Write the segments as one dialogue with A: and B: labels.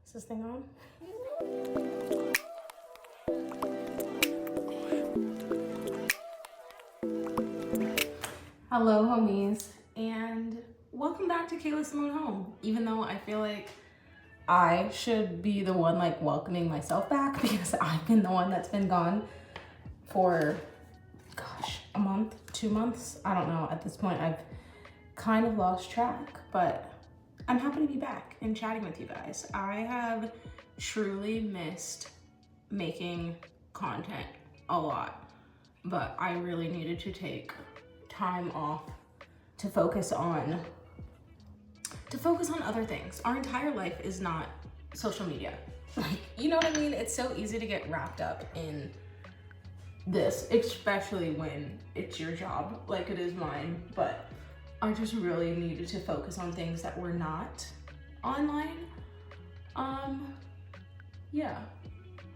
A: Is this thing on? Hello, homies, and welcome back to Kayla Simone Home. Even though I feel like I should be the one like welcoming myself back because I've been the one that's been gone for, gosh, a month, 2 months. I don't know. At this point, I've kind of lost track, but I'm happy to be back and chatting with you guys. I have truly missed making content a lot, but I really needed to take time off to focus on other things. Our entire life is not social media. Like, you know what I mean? It's so easy to get wrapped up in this, especially when it's your job, like it is mine. But I just really needed to focus on things that were not online. Yeah,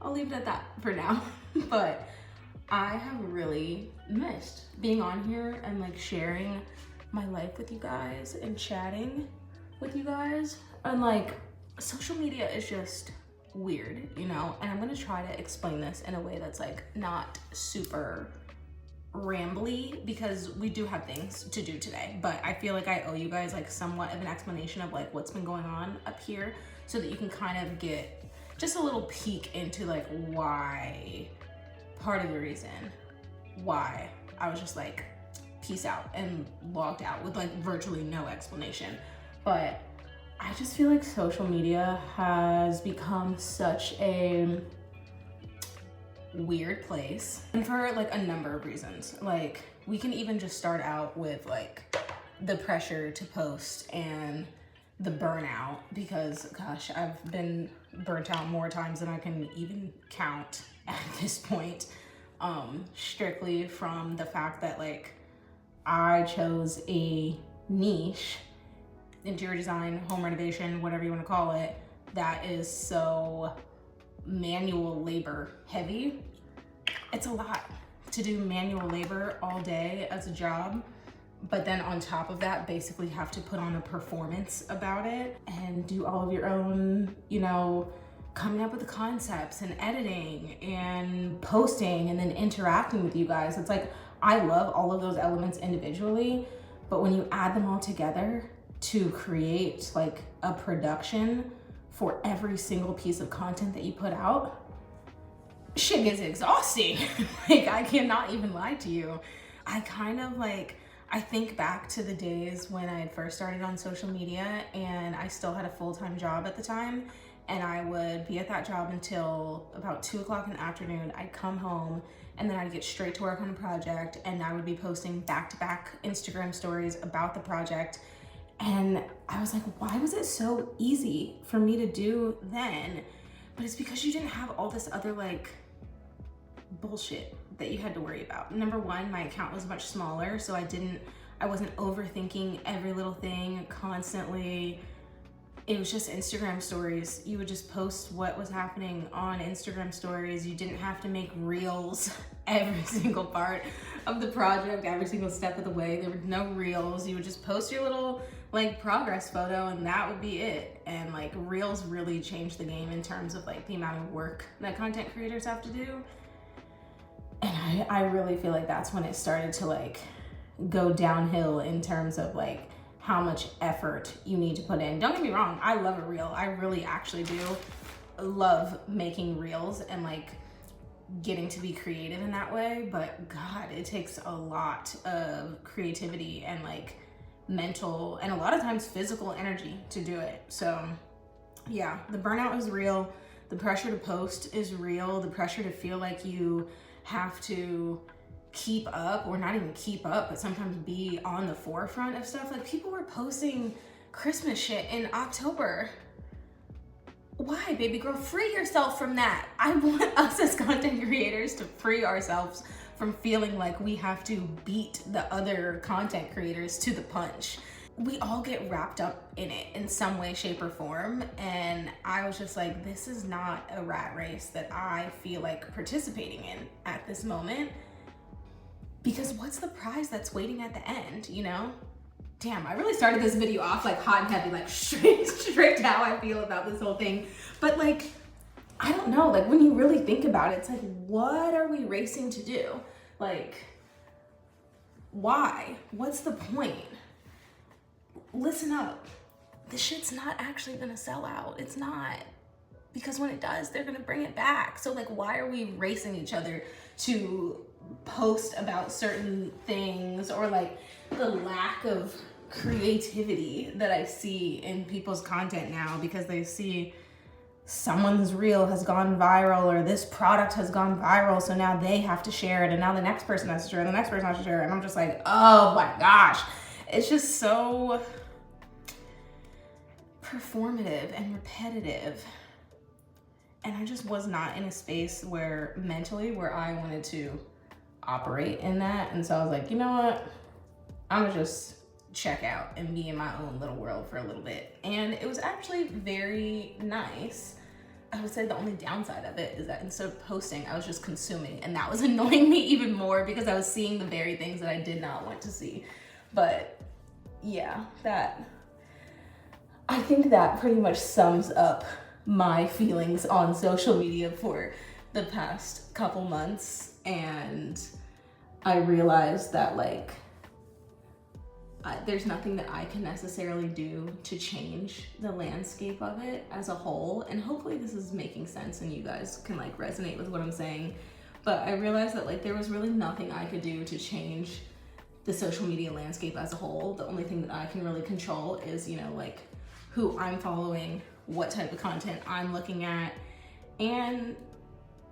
A: I'll leave it at that for now. But I have really missed being on here and like sharing my life with you guys and chatting with you guys. And like, social media is just weird, you know? And I'm gonna try to explain this in a way that's like not super rambly, because we do have things to do today, but I feel like I owe you guys like somewhat of an explanation of like what's been going on up here, so that you can kind of get just a little peek into like why, part of the reason why I was just like peace out and logged out with like virtually no explanation. But I just feel like social media has become such a weird place, and for like a number of reasons. Like, we can even just start out with like the pressure to post and the burnout, because gosh, I've been burnt out more times than I can even count at this point, strictly from the fact that like I chose a niche, interior design, home renovation, whatever you want to call it, that is so manual labor heavy. It's a lot to do manual labor all day as a job, but then on top of that, basically have to put on a performance about it and do all of your own, you know, coming up with the concepts and editing and posting and then interacting with you guys. It's like, I love all of those elements individually, but when you add them all together to create like a production for every single piece of content that you put out, shit gets exhausting. Like, I cannot even lie to you. I kind of like, I think back to the days when I had first started on social media and I still had a full-time job at the time, and I would be at that job until about 2 o'clock in the afternoon. I'd come home and then I'd get straight to work on a project, and I would be posting back-to-back Instagram stories about the project. And I was like, why was it so easy for me to do then? But it's because you didn't have all this other like bullshit that you had to worry about. Number one, my account was much smaller, so I wasn't overthinking every little thing constantly. It was just Instagram stories. You would just post what was happening on Instagram stories. You didn't have to make reels every single part of the project, every single step of the way. There were no reels. You would just post your little like progress photo and that would be it. And like, reels really changed the game in terms of like the amount of work that content creators have to do. And I really feel like that's when it started to like go downhill in terms of like how much effort you need to put in. Don't get me wrong, I love a reel. I really actually do love making reels and like getting to be creative in that way. But God, it takes a lot of creativity and like mental and a lot of times physical energy to do it. So yeah, the burnout is real. The pressure to post is real. The pressure to feel like you have to keep up, or not even keep up, but sometimes be on the forefront of stuff. Like, people were posting Christmas shit in October. Why, baby girl? Free yourself from that. I want us as content creators to free ourselves from feeling like we have to beat the other content creators to the punch. We all get wrapped up in it in some way, shape, or form. And I was just like, this is not a rat race that I feel like participating in at this moment. Because what's the prize that's waiting at the end, you know? damn, I really started this video off like hot and heavy, like straight to how I feel about this whole thing. But like, I don't know, like when you really think about it, it's like, what are we racing to do? Like, why? What's the point? Listen up. This shit's not actually gonna sell out. It's not. Because when it does, they're gonna bring it back. So like, why are we racing each other to post about certain things, or like the lack of creativity that I see in people's content now because they see someone's reel has gone viral or this product has gone viral, so now they have to share it, and now the next person has to share it, and the next person has to share it, and I'm just like, oh my gosh. It's just so performative and repetitive. And I just was not in a space where mentally where I wanted to operate in that. And so I was like, you know what? I'm gonna just check out and be in my own little world for a little bit. And it was actually very nice. I would say the only downside of it is that instead of posting, I was just consuming, and that was annoying me even more because I was seeing the very things that I did not want to see. But yeah, I think that pretty much sums up my feelings on social media for the past couple months. And I realized that like, there's nothing that I can necessarily do to change the landscape of it as a whole. And hopefully this is making sense and you guys can like resonate with what I'm saying. But I realized that like there was really nothing I could do to change the social media landscape as a whole. The only thing that I can really control is, you know, like who I'm following, what type of content I'm looking at, and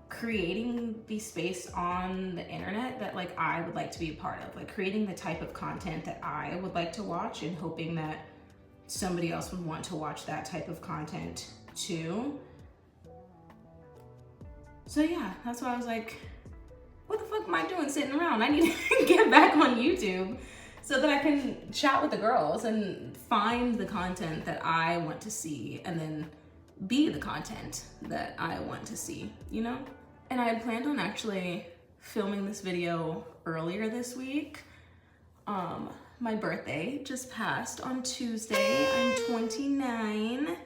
A: creating the space on the internet that like I would like to be a part of, like creating the type of content that I would like to watch and hoping that somebody else would want to watch that type of content too. So yeah, that's why I was like, what the fuck am I doing sitting around? I need to get back on YouTube so that I can chat with the girls and find the content that I want to see and then be the content that I want to see, you know? And I had planned on actually filming this video earlier this week. My birthday just passed on Tuesday. I'm 29.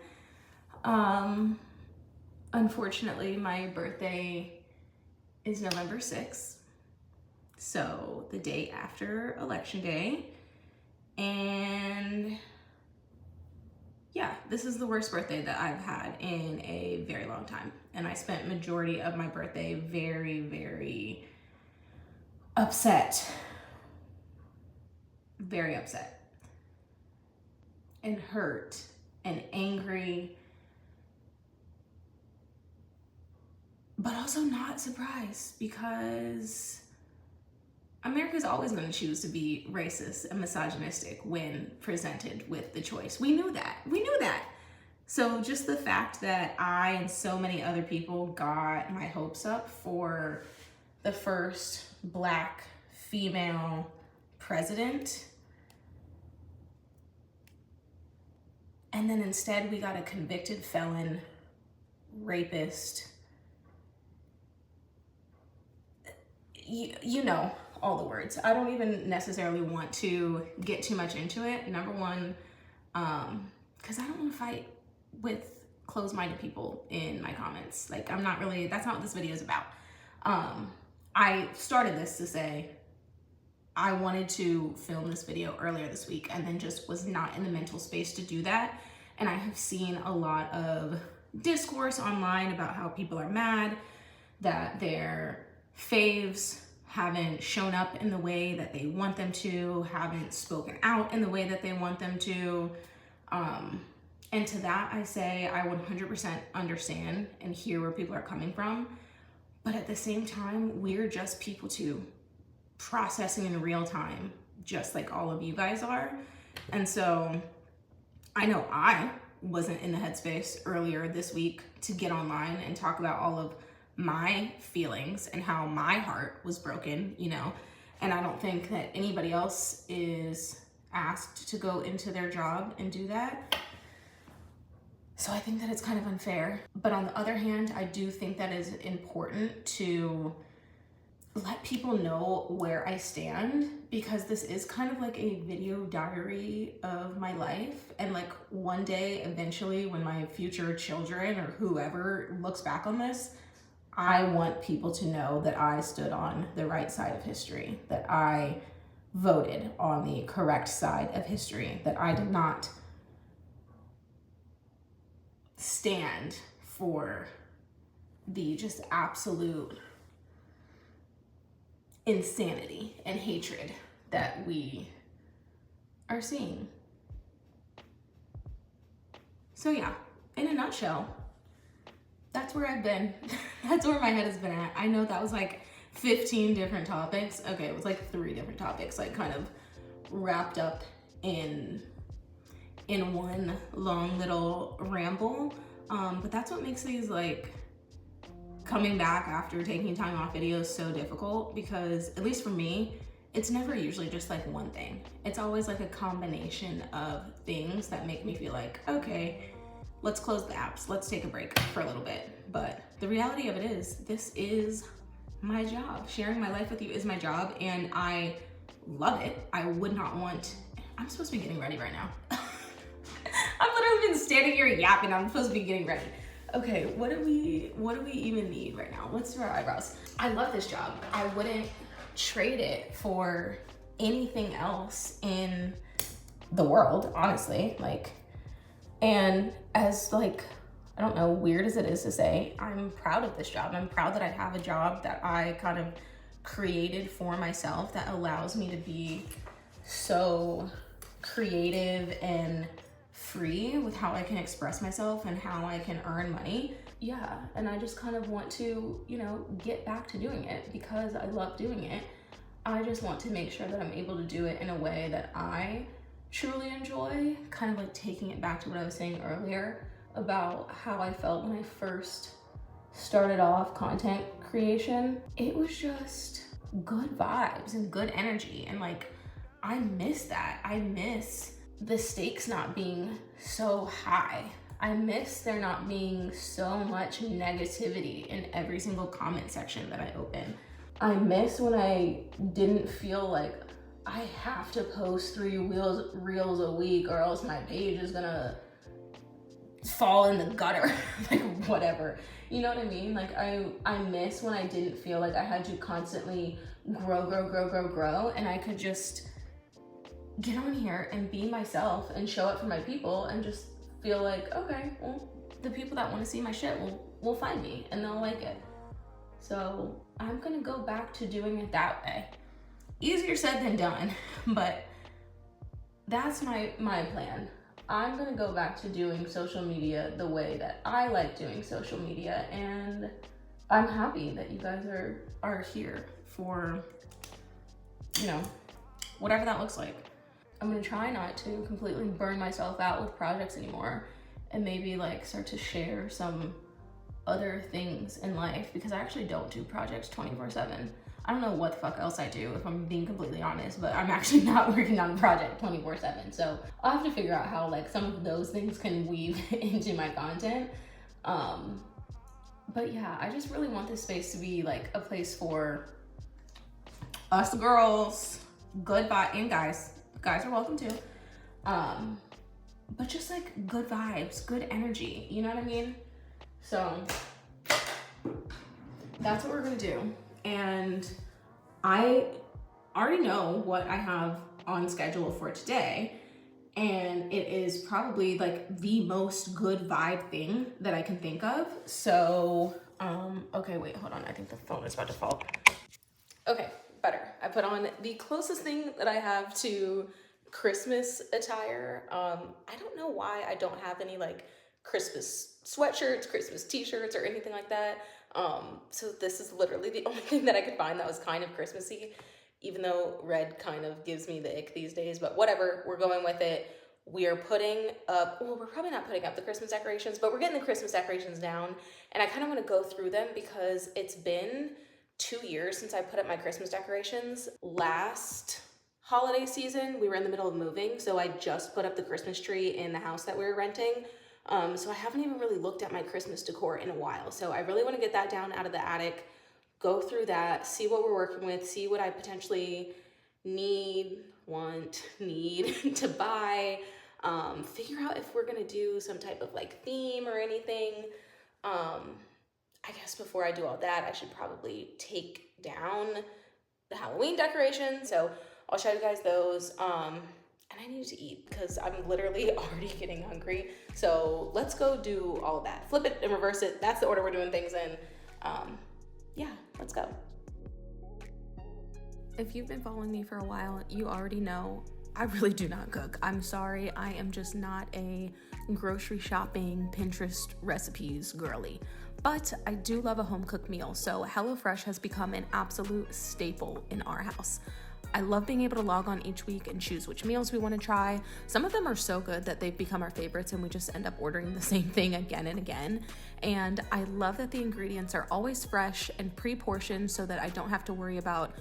A: Unfortunately, my birthday is November 6th. So the day after Election Day. And yeah, this is the worst birthday that I've had in a very long time. And I spent majority of my birthday very, very upset. Very upset. And hurt and angry. But also not surprised, because America's always going to choose to be racist and misogynistic when presented with the choice. We knew that. We knew that. So just the fact that I and so many other people got my hopes up for the first Black female president, and then instead we got a convicted felon, rapist, you know, all the words. I don't even necessarily want to get too much into it. Number one, because I don't want to fight with closed-minded people in my comments. Like, I'm not really, that's not what this video is about. I started this to say I wanted to film this video earlier this week and then just was not in the mental space to do that. And I have seen a lot of discourse online about how people are mad that their faves haven't shown up in the way that they want them to, haven't spoken out in the way that they want them to. And to that I say I 100% understand and hear where people are coming from. But at the same time, we're just people too, processing in real time, just like all of you guys are. And so I know I wasn't in the headspace earlier this week to get online and talk about all of my feelings and how my heart was broken, you know, and I don't think that anybody else is asked to go into their job and do that. So I think that it's kind of unfair. But on the other hand, I do think that it's important to let people know where I stand, because this is kind of like a video diary of my life. And like one day, eventually, when my future children or whoever looks back on this, I want people to know that I stood on the right side of history, that I voted on the correct side of history, that I did not stand for the just absolute insanity and hatred that we are seeing. So yeah, in a nutshell, that's where I've been. That's where my head has been at. I know that was like 15 different topics. Okay, it was like 3 different topics, like kind of wrapped up in one long little ramble. But that's what makes these like coming back after taking time off videos so difficult, because at least for me, it's never usually just like one thing. It's always like a combination of things that make me feel like, okay, let's close the apps, let's take a break for a little bit. But the reality of it is, this is my job. Sharing my life with you is my job, and I love it. I would not want, I'm supposed to be getting ready right now. I've literally been standing here yapping. I'm supposed to be getting ready. Okay, what do we even need right now? Let's do our eyebrows. I love this job. I wouldn't trade it for anything else in the world, honestly. Like, and as like, I don't know, weird as it is to say, I'm proud of this job. I'm proud that I have a job that I kind of created for myself that allows me to be so creative and free with how I can express myself and how I can earn money. Yeah, and I just kind of want to, you know, get back to doing it because I love doing it. I just want to make sure that I'm able to do it in a way that I truly enjoy, kind of like taking it back to what I was saying earlier about how I felt when I first started off content creation. It was just good vibes and good energy, and like, I miss that. I miss the stakes not being so high. I miss there not being so much negativity in every single comment section that I open. I miss when I didn't feel like I have to post 3 reels a week or else my page is gonna fall in the gutter, like whatever. You know what I mean? Like I miss when I didn't feel like I had to constantly grow, and I could just get on here and be myself and show up for my people and just feel like, okay, well, the people that want to see my shit will find me and they'll like it. So I'm gonna go back to doing it that way. Easier said than done, but that's my plan. I'm gonna go back to doing social media the way that I like doing social media, and I'm happy that you guys are here for, you know, whatever that looks like. I'm gonna try not to completely burn myself out with projects anymore, and maybe like start to share some other things in life, because I actually don't do projects 24/7. I don't know what the fuck else I do, if I'm being completely honest, but I'm actually not working on a project 24/7. So I'll have to figure out how like some of those things can weave into my content. But yeah, I just really want this space to be like a place for us girls, good vibe, and guys are welcome too. But just like good vibes, good energy, you know what I mean? So that's what we're gonna do. And I already know what I have on schedule for today, and it is probably like the most good vibe thing that I can think of. So, okay, wait, hold on. I think the phone is about to fall. Okay, better. I put on the closest thing that I have to Christmas attire. I don't know why I don't have any like Christmas sweatshirts, Christmas t-shirts, or anything like that. So this is literally the only thing that I could find that was kind of Christmassy, even though red kind of gives me the ick these days, but whatever, we're going with it. We are putting up, well, we're probably not putting up the Christmas decorations, but we're getting the Christmas decorations down, and I kind of want to go through them because it's been 2 years since I put up my Christmas decorations. Last holiday season, we were in the middle of moving, so I just put up the Christmas tree in the house that we were renting. So I haven't even really looked at my Christmas decor in a while. So I really want to get that down out of the attic, go through that, see what we're working with, see what I potentially need to buy, figure out if we're gonna do some type of like theme or anything. I guess before I do all that, I should probably take down the Halloween decorations. So I'll show you guys those. And I need to eat because I'm literally already getting hungry. So let's go do all of that. Flip it and reverse it. That's the order we're doing things in. Yeah, let's go. If you've been following me for a while, you already know I really do not cook. I'm sorry, I am just not a grocery shopping, Pinterest recipes girly. But I do love a home cooked meal, so HelloFresh has become an absolute staple in our house. I love being able to log on each week and choose which meals we want to try. Some of them are so good that they've become our favorites and we just end up ordering the same thing again and again. And I love that the ingredients are always fresh and pre-portioned so that I don't have to worry about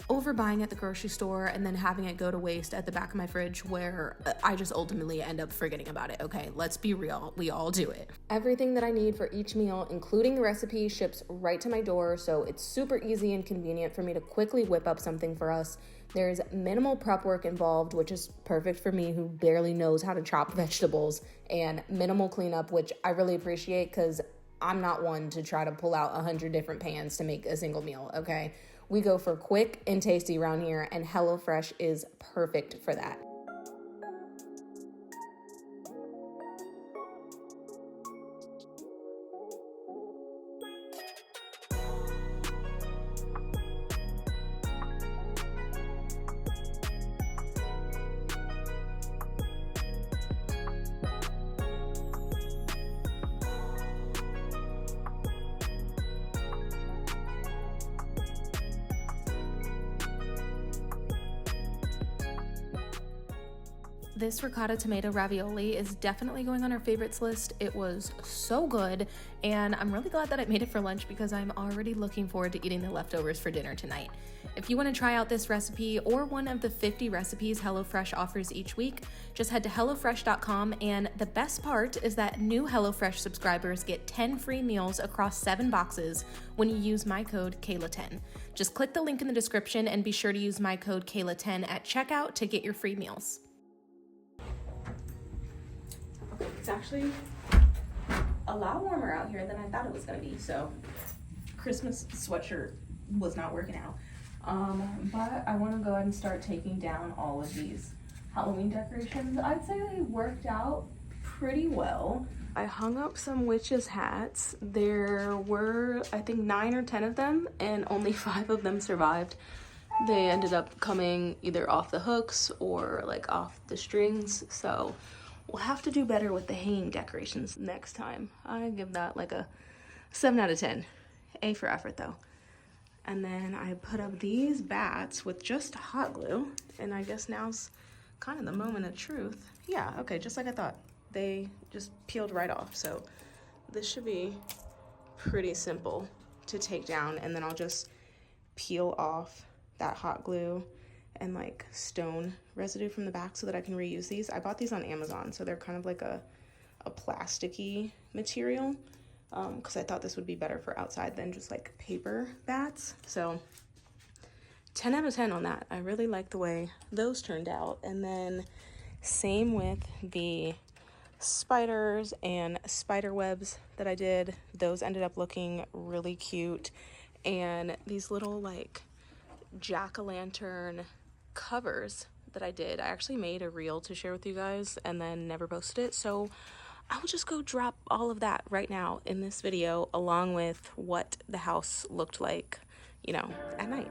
A: overbuying at the grocery store and then having it go to waste at the back of my fridge where I just ultimately end up forgetting about it. Okay, let's be real, we all do it. Everything that I need for each meal, including the recipe, ships right to my door, so it's super easy and convenient for me to quickly whip up something for us. There's minimal prep work involved, which is perfect for me who barely knows how to chop vegetables, and minimal cleanup, which I really appreciate because I'm not one to try to pull out 100 different pans to make a single meal, okay? We go for quick and tasty around here, and HelloFresh is perfect for that. This ricotta tomato ravioli is definitely going on our favorites list. It was so good, and I'm really glad that I made it for lunch because I'm already looking forward to eating the leftovers for dinner tonight. If you want to try out this recipe or one of the 50 recipes HelloFresh offers each week, just head to HelloFresh.com, and the best part is that new HelloFresh subscribers get 10 free meals across 7 boxes when you use my code Kayla10. Just click the link in the description and be sure to use my code Kayla10 at checkout to get your free meals. It's actually a lot warmer out here than I thought it was gonna be, so Christmas sweatshirt was not working out. But I wanna go ahead and start taking down all of these Halloween decorations. I'd say they worked out pretty well. I hung up some witches' hats. There were, I think, 9 or 10 of them, and only 5 of them survived. They ended up coming either off the hooks or like off the strings, so we'll have to do better with the hanging decorations next time. I give that like a 7 out of 10. A for effort though. And then I put up these bats with just hot glue, and I guess now's kind of the moment of truth. Yeah, okay, just like I thought. They just peeled right off, so this should be pretty simple to take down, and then I'll just peel off that hot glue and like stone residue from the back so that I can reuse these. I bought these on Amazon, so they're kind of like a plasticky material because I thought this would be better for outside than just like paper bats. So 10 out of 10 on that. I really like the way those turned out. And then same with the spiders and spider webs that I did. Those ended up looking really cute. And these little like jack-o'-lantern covers that I did, I actually made a reel to share with you guys and then never posted it, so I'll just go drop all of that right now in this video along with what the house looked like, you know, at night.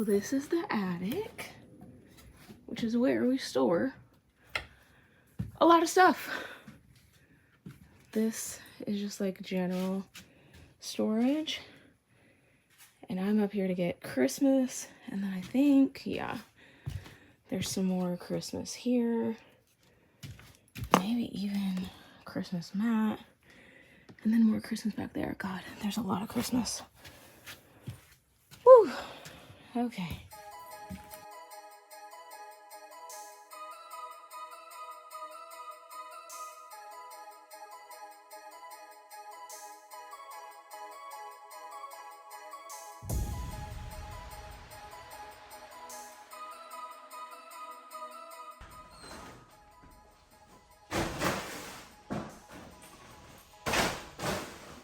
A: So this is the attic, which is where we store a lot of stuff. This is just like general storage. And I'm up here to get Christmas. And then I think, yeah, there's some more Christmas here. Maybe even Christmas mat. And then more Christmas back there. God, there's a lot of Christmas. Woo! Okay.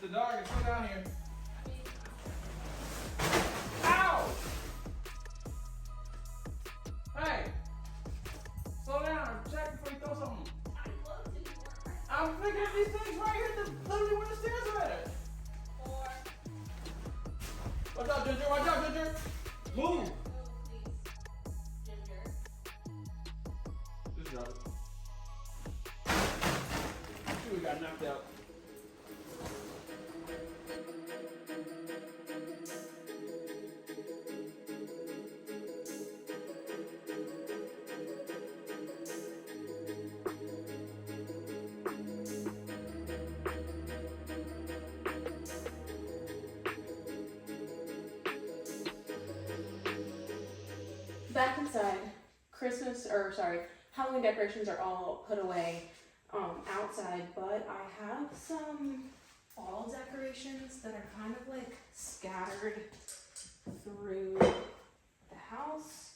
B: The dog is still down here. Ow! Hey! Slow down. Check before you throw something. I'm picking up these things right here, literally where the stairs are at. Watch out, Ginger. Watch out, Ginger. Move. Just drop it. See, we got knocked out.
A: Back inside, Halloween decorations are all put away outside, but I have some fall decorations that are kind of like scattered through the house.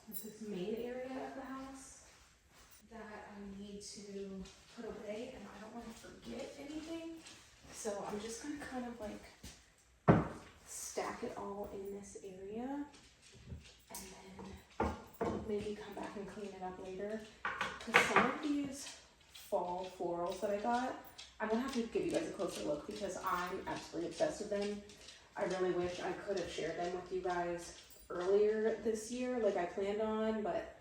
A: This is main area of the house that I need to put away, and I don't want to forget anything. So I'm just gonna kind of like stack it all in this area. And then maybe come back and clean it up later. Because some of these fall florals that I got, I'm gonna have to give you guys a closer look because I'm absolutely obsessed with them. I really wish I could have shared them with you guys earlier this year like I planned on, but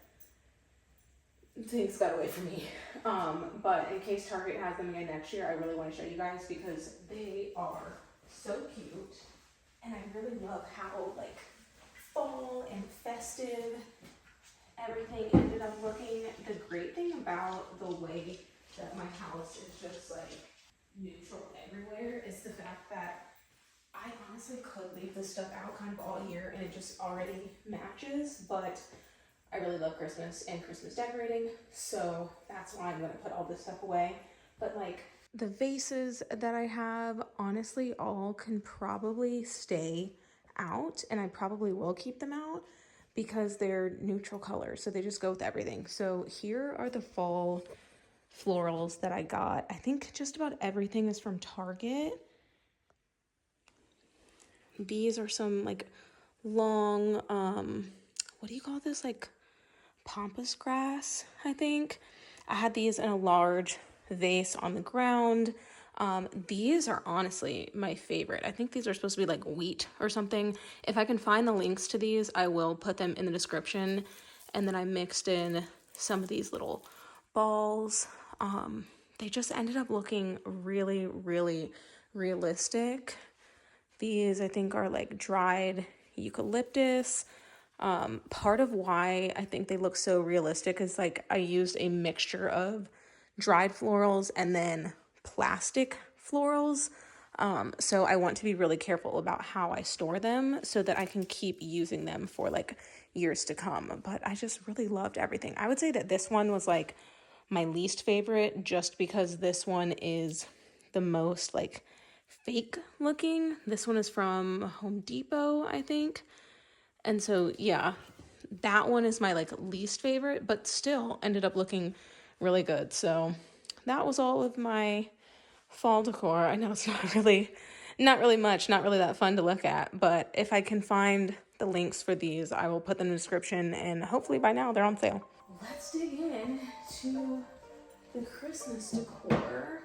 A: things got away from me. But in case Target has them again next year, I really want to show you guys because they are so cute. And I really love how like fall and festive everything ended up looking. The great thing about the way that my house is just like neutral everywhere is the fact that I honestly could leave this stuff out kind of all year and it just already matches, but I really love Christmas and Christmas decorating, so that's why I'm gonna put all this stuff away. But like the vases that I have, honestly, all can probably stay out, and I probably will keep them out because they're neutral colors, so they just go with everything. So here are the fall florals that I got. I think just about everything is from Target. These are some like long, what do you call this? Like pampas grass, I think. I had these in a large vase on the ground. These are honestly my favorite. I think these are supposed to be like wheat or something. If I can find the links to these, I will put them in the description. And then I mixed in some of these little balls. They just ended up looking really, really realistic. These I think are like dried eucalyptus. Part of why I think they look so realistic is like I used a mixture of dried florals and then plastic florals. So I want to be really careful about how I store them so that I can keep using them for like years to come. But I just really loved everything. I would say that this one was like my least favorite just because this one is the most like fake looking. This one is from Home Depot, I think. And so, yeah, that one is my like least favorite, but still ended up looking really good. So that was all of my fall decor. I know it's not really much, not really that fun to look at, but if I can find the links for these, I will put them in the description, and hopefully by now they're on sale. Let's dig in to the Christmas decor.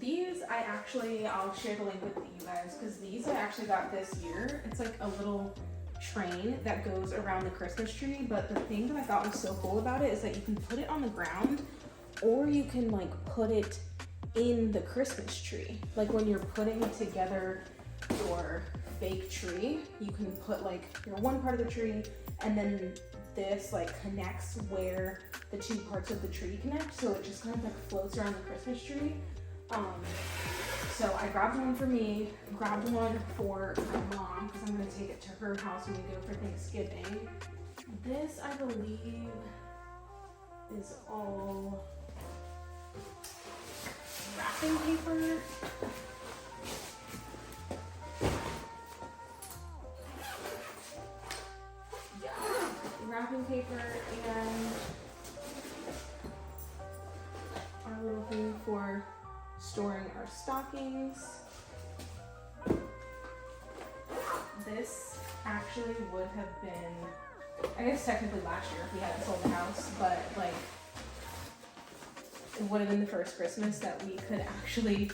A: These I'll share the link with you guys, because these I actually got this year. It's like a little train that goes around the Christmas tree, but the thing that I thought was so cool about it is that you can put it on the ground, or you can like put it in the Christmas tree. Like when you're putting together your fake tree, you can put like your one part of the tree, and then this like connects where the two parts of the tree connect, so it just kind of like floats around the Christmas tree. So I grabbed one for me, grabbed one for my mom, because I'm going to take it to her house when we go for Thanksgiving. This, I believe, is all wrapping paper. Yeah, wrapping paper and our little thing for storing our stockings. This actually would have been, I guess technically last year if we hadn't sold the house, but like it would have been the first Christmas that we could actually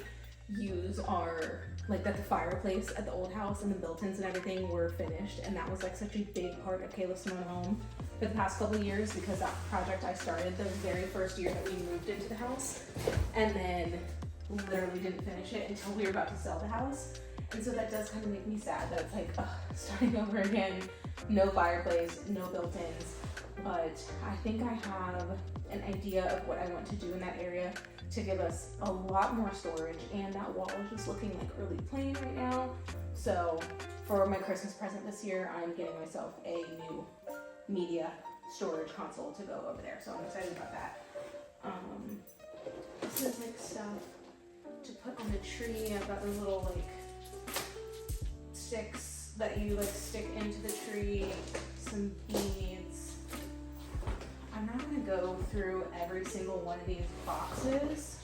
A: use our, like that the fireplace at the old house and the built-ins and everything were finished, and that was like such a big part of Kayla's Simone home for the past couple of years, because that project I started the very first year that we moved into the house, and then literally didn't finish it until we were about to sell the house. And so that does kind of make me sad that it's like starting over again, no fireplace, no built-ins. But I think I have an idea of what I want to do in that area to give us a lot more storage, and that wall is just looking like really plain right now. So for my Christmas present this year, I'm getting myself a new media storage console to go over there, so I'm excited about that. This is like stuff to put on the tree. I've got those little like sticks that you like stick into the tree, some beads. I'm not gonna go through every single one of these boxes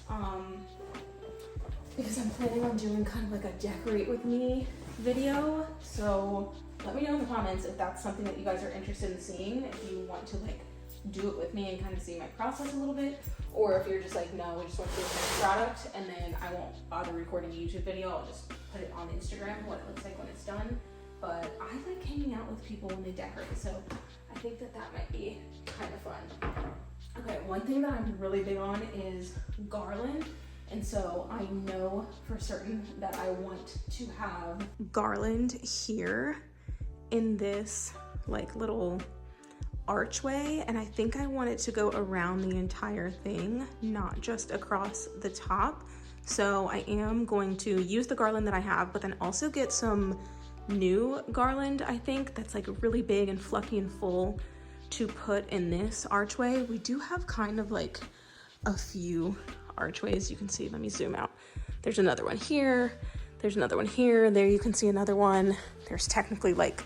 A: because I'm planning on doing kind of like a decorate with me video. So let me know in the comments if that's something that you guys are interested in seeing, if you want to like do it with me and kind of see my process a little bit, or if you're just like, no, we just want to do a finished product and then I won't bother recording a YouTube video, I'll just put it on Instagram, what it looks like when it's done. But I like hanging out with people when they decorate, so I think that that might be kind of fun. Okay, one thing that I'm really big on is garland. And so I know for certain that I want to have garland here in this like little archway, and I think I want it to go around the entire thing, not just across the top. So I am going to use the garland that I have, but then also get some new garland, I think, that's like really big and fluffy and full to put in this archway. We do have kind of like a few archways. You can see, let me zoom out. There's another one here. There's another one here. There you can see another one. There's technically like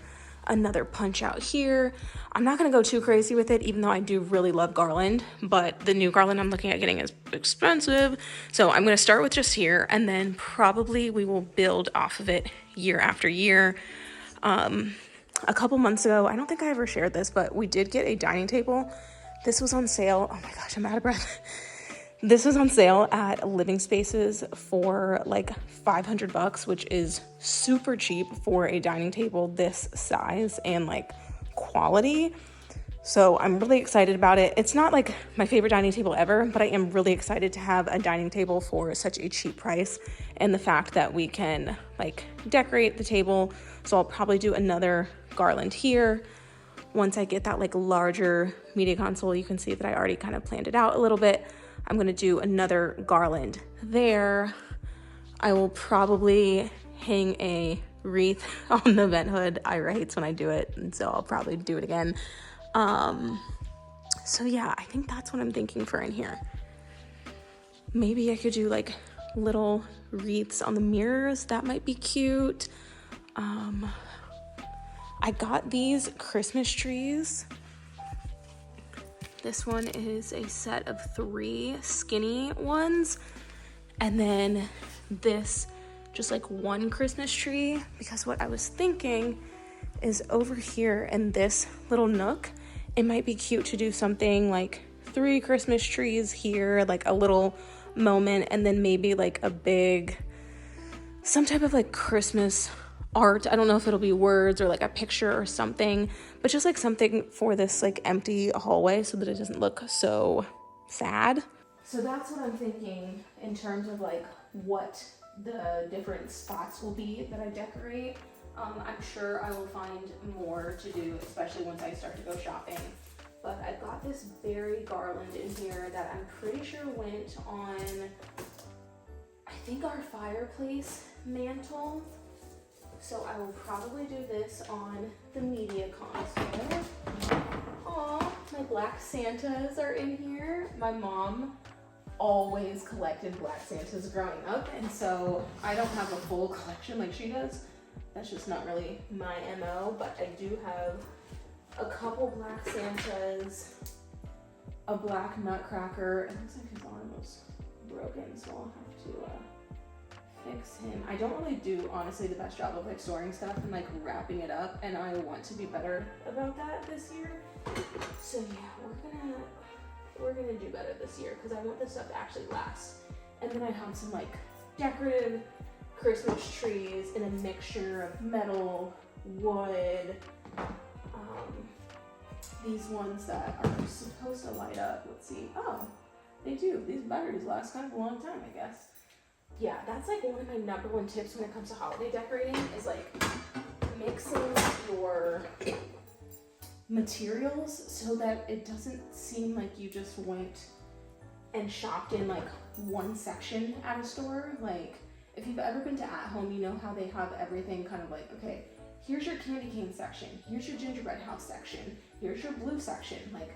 A: another punch out here. I'm not gonna go too crazy with it, even though I do really love garland, but the new garland I'm looking at getting is expensive. So I'm gonna start with just here, and then probably we will build off of it year after year. A couple months ago, I don't think I ever shared this, but we did get a dining table. This was on sale. Oh my gosh, I'm out of breath. This was on sale at Living Spaces for like $500, which is super cheap for a dining table this size and like quality. So I'm really excited about it. It's not like my favorite dining table ever, but I am really excited to have a dining table for such a cheap price, and the fact that we can like decorate the table. So I'll probably do another garland here. Once I get that like larger media console, you can see that I already kind of planned it out a little bit. I'm gonna do another garland there. I will probably hang a wreath on the vent hood. Ira hates when I do it, and so I'll probably do it again. So yeah, I think that's what I'm thinking for in here. Maybe I could do like little wreaths on the mirrors. That might be cute. I got these Christmas trees. This one is a set of 3 skinny ones, and then this just like one Christmas tree, because what I was thinking is over here in this little nook, it might be cute to do something like 3 Christmas trees here, like a little moment, and then maybe like a big, some type of like Christmas art. I don't know if it'll be words or like a picture or something, but just like something for this like empty hallway so that it doesn't look so sad. So that's what I'm thinking in terms of like what the different spots will be that I decorate. I'm sure I will find more to do, especially once I start to go shopping. But I've got this berry garland in here that I'm pretty sure went on, I think, our fireplace mantle. So I will probably do this on the media console. Aw, my black Santas are in here. My mom always collected black Santas growing up, and so I don't have a full collection like she does. That's just not really my MO, but I do have a couple black Santas, a black Nutcracker. It looks like his arm was broken, so I'll have to fix him. I don't really do, honestly, the best job of like storing stuff and like wrapping it up, and I want to be better about that this year. So yeah, we're gonna do better this year because I want this stuff to actually last. And then I have some like decorative Christmas trees in a mixture of metal, wood, these ones that are supposed to light up. Let's see. Oh, they do. These batteries last kind of a long time, I guess. Yeah, that's like one of my number one tips when it comes to holiday decorating is like mixing your materials so that it doesn't seem like you just went and shopped in like one section at a store. Like if you've ever been to At Home, you know how they have everything kind of like, okay, here's your candy cane section, here's your gingerbread house section, here's your blue section. Like,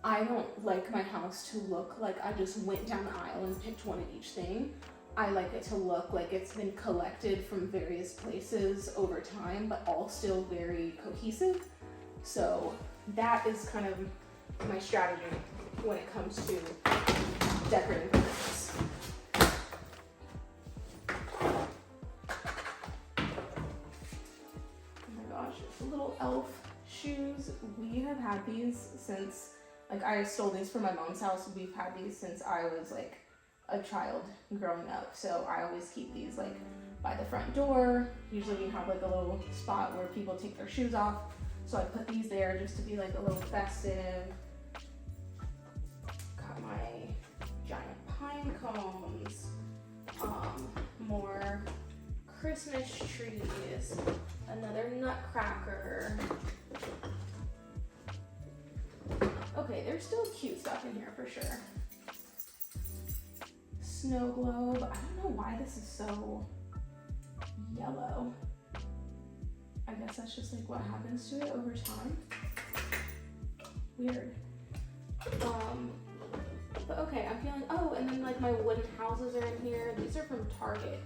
A: I don't like my house to look like I just went down the aisle and picked one of each thing. I like it to look like it's been collected from various places over time, but all still very cohesive. So that is kind of my strategy when it comes to decorating for Christmas. Little elf shoes. We have had these since, like, I stole these from my mom's house. We've had these since I was like a child growing up, so I always keep these like by the front door. Usually we have like a little spot where people take their shoes off, so I put these there just to be like a little festive. Got my giant pine cones, more Christmas trees, another Nutcracker. Okay, there's still cute stuff in here for sure. Snow globe. I don't know why this is so yellow. I guess that's just like what happens to it over time. Weird. But okay, I'm feeling, oh, and then like my wooden houses are in here. These are from Target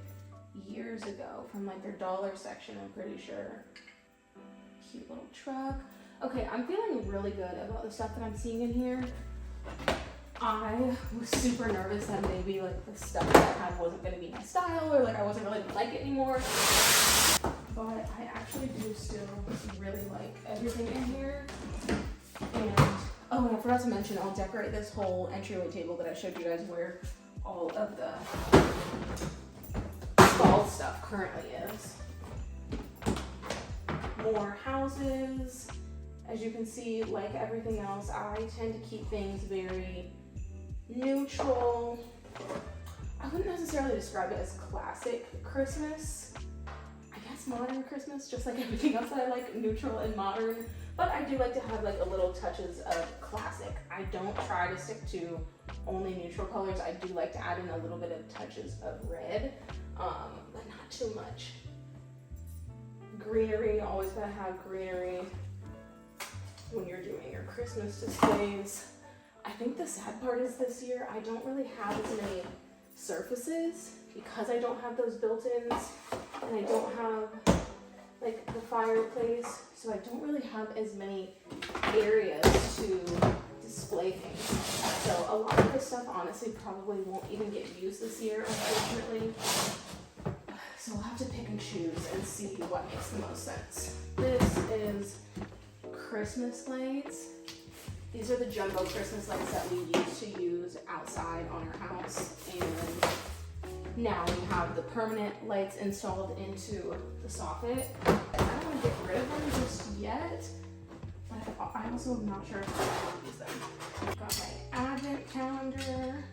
A: years ago, from like their dollar section, I'm pretty sure. Cute little truck. Okay, I'm feeling really good about the stuff that I'm seeing in here. I was super nervous that maybe like the stuff that I had wasn't gonna be my style, or like I wasn't really gonna like it anymore. But I actually do still really like everything in here. And oh, and I forgot to mention, I'll decorate this whole entryway table that I showed you guys where all of the fall stuff currently is. More houses. As you can see, like everything else, I tend to keep things very neutral. I wouldn't necessarily describe it as classic Christmas. I guess modern Christmas, just like everything else that I like, neutral and modern. But I do like to have like a little touches of classic. I don't try to stick to only neutral colors. I do like to add in a little bit of touches of red, but not too much. Greenery, always gotta have greenery when you're doing your Christmas displays. I think the sad part is this year, I don't really have as many surfaces because I don't have those built-ins and I don't have like the fireplace, so I don't really have as many areas to display things. So a lot of this stuff honestly probably won't even get used this year, unfortunately. So we'll have to pick and choose and see what makes the most sense. This is Christmas lights. These are the jumbo Christmas lights that we used to use use outside on our house. And now we have the permanent lights installed into the soffit. I don't want to get rid of them just yet, but I also am not sure if I want to use them. I've got my advent calendar.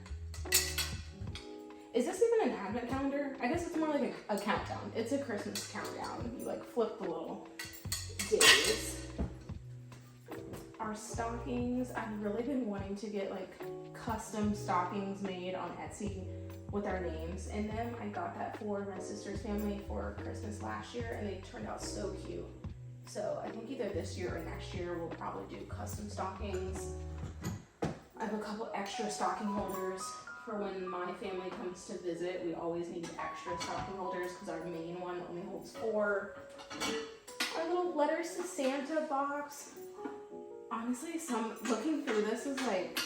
A: Is this even an advent calendar? I guess it's more like a countdown. It's a Christmas countdown. You like flip the little days. Our stockings, I've really been wanting to get like custom stockings made on Etsy with our names in them. I got that for my sister's family for Christmas last year and they turned out so cute. So I think either this year or next year we'll probably do custom stockings. I have a couple extra stocking holders for when my family comes to visit. We always need extra stocking holders because our main one only holds 4. Our little letters to Santa box. Honestly, looking through this is like,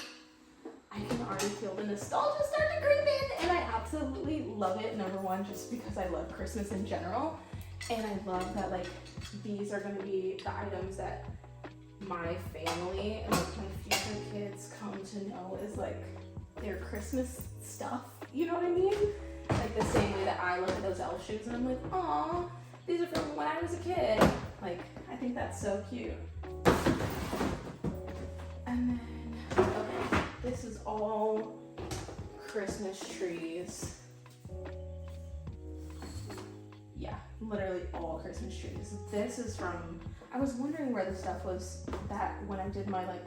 A: I can already feel the nostalgia start to creep in, and I absolutely love it. Number one, just because I love Christmas in general, and I love that like these are going to be the items that my family and like my future kids come to know as like their Christmas stuff. You know what I mean? Like the same way that I look at those elf shoes and I'm like, aw, these are from when I was a kid. Like, I think that's so cute. And then, okay, this is all Christmas trees. Yeah, literally all Christmas trees. This is from, I was wondering where the stuff was that when I did my like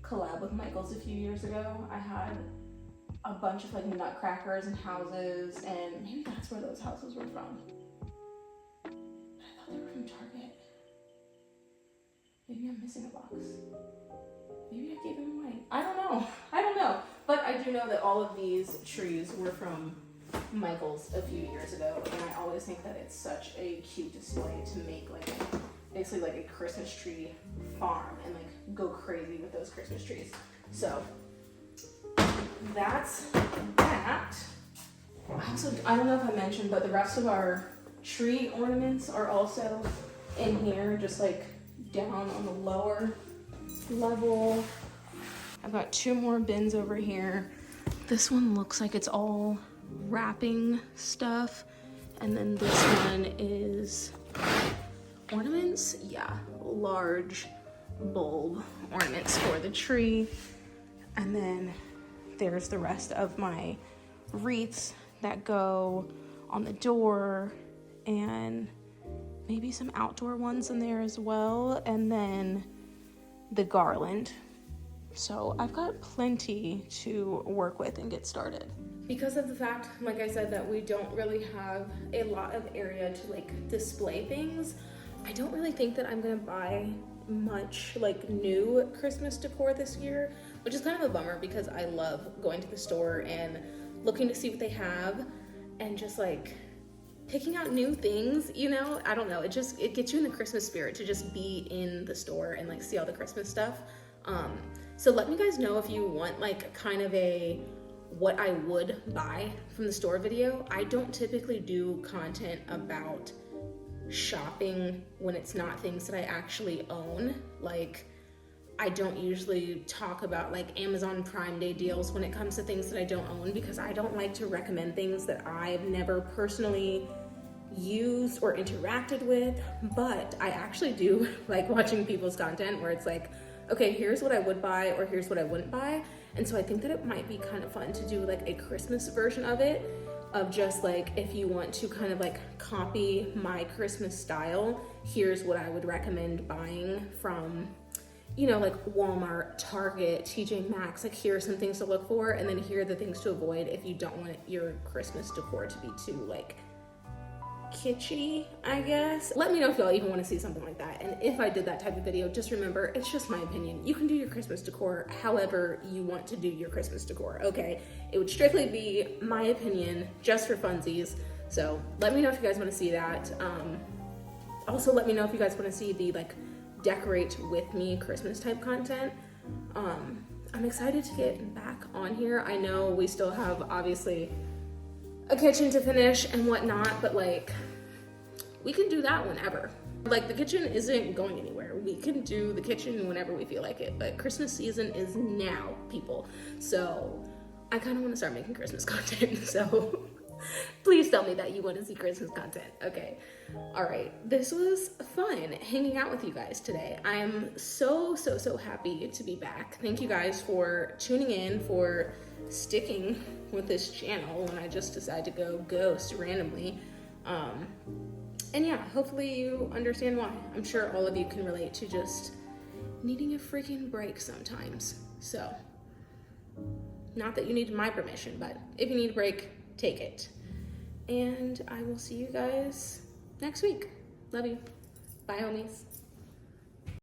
A: collab with Michaels a few years ago, I had a bunch of like nutcrackers and houses, and maybe that's where those houses were from. But I thought they were from Target. Maybe I'm missing a box. Maybe I gave them away. I don't know. But I do know that all of these trees were from Michaels a few years ago, and I always think that it's such a cute display to make like basically like a Christmas tree farm and like go crazy with those Christmas trees. So that's that. I don't know if I mentioned, but the rest of our tree ornaments are also in here, just like down on the lower level. I've got 2 more bins over here. This one looks like it's all wrapping stuff, and then this one is ornaments. Yeah, large bulb ornaments for the tree. And then there's the rest of my wreaths that go on the door, and maybe some outdoor ones in there as well, and then the garland. So I've got plenty to work with and get started. Because of the fact, like I said, that we don't really have a lot of area to like display things, I don't really think that I'm gonna buy much like new Christmas decor this year, which is kind of a bummer because I love going to the store and looking to see what they have and just like picking out new things, you know? I don't know, it gets you in the Christmas spirit to just be in the store and like see all the Christmas stuff. So let me guys know if you want like kind of a what I would buy from the store video. I don't typically do content about shopping when it's not things that I actually own. Like, I don't usually talk about like Amazon Prime Day deals when it comes to things that I don't own, because I don't like to recommend things that I've never personally used or interacted with. But I actually do like watching people's content where it's like, okay, here's what I would buy or here's what I wouldn't buy. And so I think that it might be kind of fun to do like a Christmas version of it, of just like, if you want to kind of like copy my Christmas style, here's what I would recommend buying from, you know, like Walmart, Target, TJ Maxx. Like, here are some things to look for, and then here are the things to avoid if you don't want your Christmas decor to be too like kitschy, I guess. Let me know if y'all even want to see something like that. And if I did that type of video, just remember, it's just my opinion. You can do your Christmas decor however you want to do your Christmas decor, okay? It would strictly be my opinion, just for funsies. So let me know if you guys want to see that. Also, let me know if you guys want to see the like decorate with me Christmas type content. I'm excited to get back on here. I know we still have obviously a kitchen to finish and whatnot, but like, we can do that whenever. Like, the kitchen isn't going anywhere. We can do the kitchen whenever we feel like it, but Christmas season is now, people. So I kind of want to start making Christmas content. So please tell me that you want to see Christmas content. Okay. All right. This was fun hanging out with you guys today. I'm so happy to be back. Thank you guys for tuning in, for sticking with this channel when I just decided to go ghost randomly. And yeah, hopefully you understand why. I'm sure all of you can relate to just needing a freaking break sometimes. So, not that you need my permission, but if you need a break, take it. And I will see you guys next week. Love you. Bye, homies.